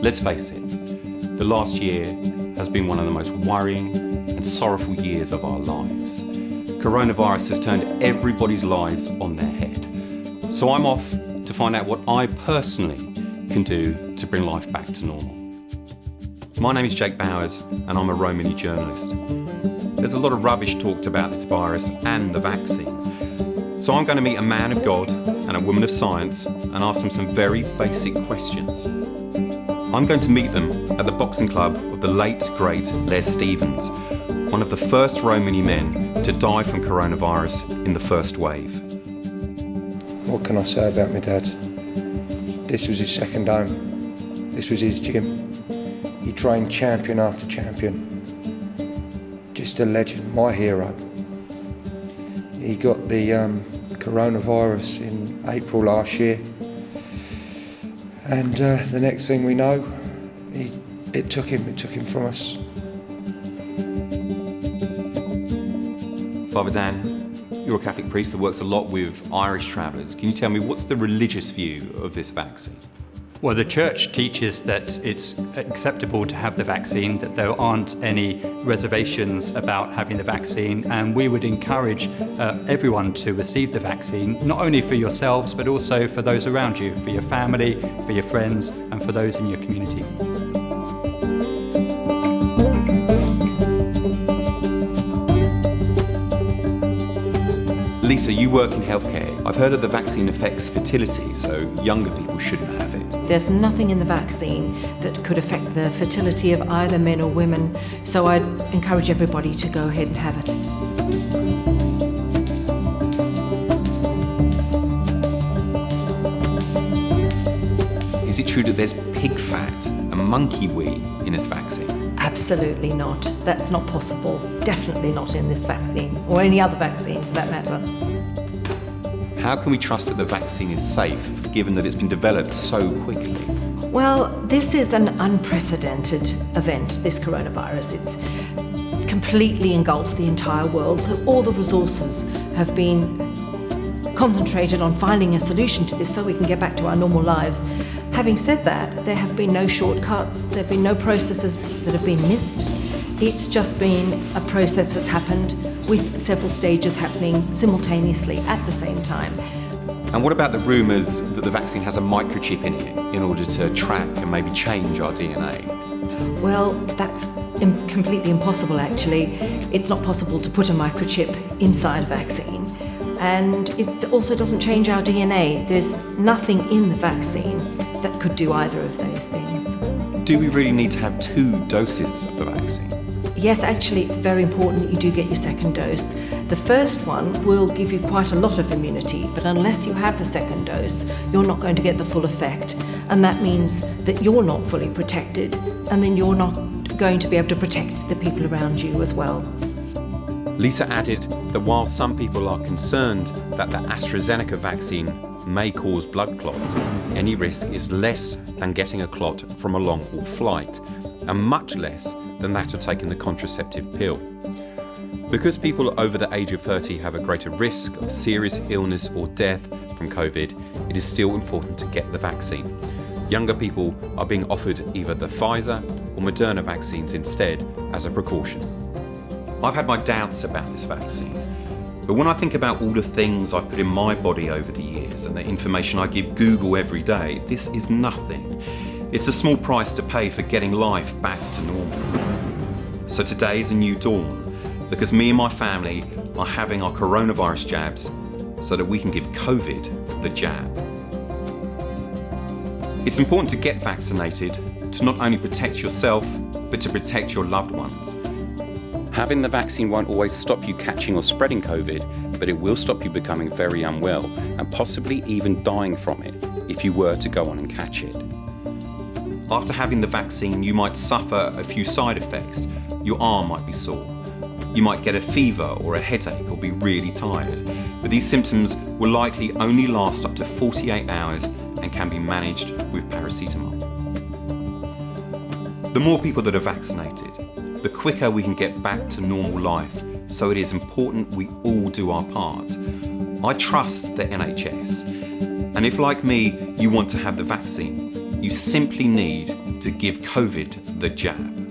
Let's face it, the last year has been one of the most worrying and sorrowful years of our lives. Coronavirus has turned everybody's lives on their head. So I'm off to find out what I personally can do to bring life back to normal. My name is Jake Bowers and I'm a Romani journalist. There's a lot of rubbish talked about this virus and the vaccine. So I'm going to meet a man of God and a woman of science and ask them some very basic questions. I'm going to meet them at the boxing club of the late, great Les Stevens, one of the first Romani men to die from coronavirus in the first wave. What can I say about my dad? This was his second home. This was his gym. He trained champion after champion. Just a legend, my hero. He got the coronavirus in April last year. And the next thing we know, it took him from us. Father Dan, you're a Catholic priest that works a lot with Irish travellers. Can you tell me what's the religious view of this vaccine? Well, the Church teaches that it's acceptable to have the vaccine, that there aren't any reservations about having the vaccine, and we would encourage everyone to receive the vaccine, not only for yourselves, but also for those around you, for your family, for your friends, and for those in your community. Lisa, you work in healthcare. I've heard that the vaccine affects fertility, so younger people shouldn't have it. There's nothing in the vaccine that could affect the fertility of either men or women, so I'd encourage everybody to go ahead and have it. Is it true that there's pig fat and monkey wee in this vaccine? Absolutely not. That's not possible. Definitely not in this vaccine, or any other vaccine for that matter. How can we trust that the vaccine is safe, given that it's been developed so quickly? Well, this is an unprecedented event, this coronavirus. It's completely engulfed the entire world, so all the resources have been concentrated on finding a solution to this so we can get back to our normal lives. Having said that, there have been no shortcuts, there have been no processes that have been missed. It's just been a process that's happened with several stages happening simultaneously at the same time. And what about the rumours that the vaccine has a microchip in it in order to track and maybe change our DNA? Well, that's completely impossible actually. It's not possible to put a microchip inside a vaccine. And it also doesn't change our DNA. There's nothing in the vaccine that could do either of those things. Do we really need to have 2 doses of the vaccine? Yes, actually, it's very important that you do get your second dose. The first one will give you quite a lot of immunity, but unless you have the second dose, you're not going to get the full effect. And that means that you're not fully protected, and then you're not going to be able to protect the people around you as well. Lisa added that while some people are concerned that the AstraZeneca vaccine may cause blood clots, any risk is less than getting a clot from a long-haul flight, and much less than that of taking the contraceptive pill. Because people over the age of 30 have a greater risk of serious illness or death from COVID, it is still important to get the vaccine. Younger people are being offered either the Pfizer or Moderna vaccines instead as a precaution. I've had my doubts about this vaccine, but when I think about all the things I've put in my body over the years and the information I give Google every day, this is nothing. It's a small price to pay for getting life back to normal. So today is a new dawn, because me and my family are having our coronavirus jabs so that we can give COVID the jab. It's important to get vaccinated to not only protect yourself, but to protect your loved ones. Having the vaccine won't always stop you catching or spreading COVID, but it will stop you becoming very unwell and possibly even dying from it if you were to go on and catch it. After having the vaccine, you might suffer a few side effects. Your arm might be sore. You might get a fever or a headache or be really tired. But these symptoms will likely only last up to 48 hours and can be managed with paracetamol. The more people that are vaccinated, the quicker we can get back to normal life. So it is important we all do our part. I trust the NHS. And if, like me, you want to have the vaccine, you simply need to give COVID the jab.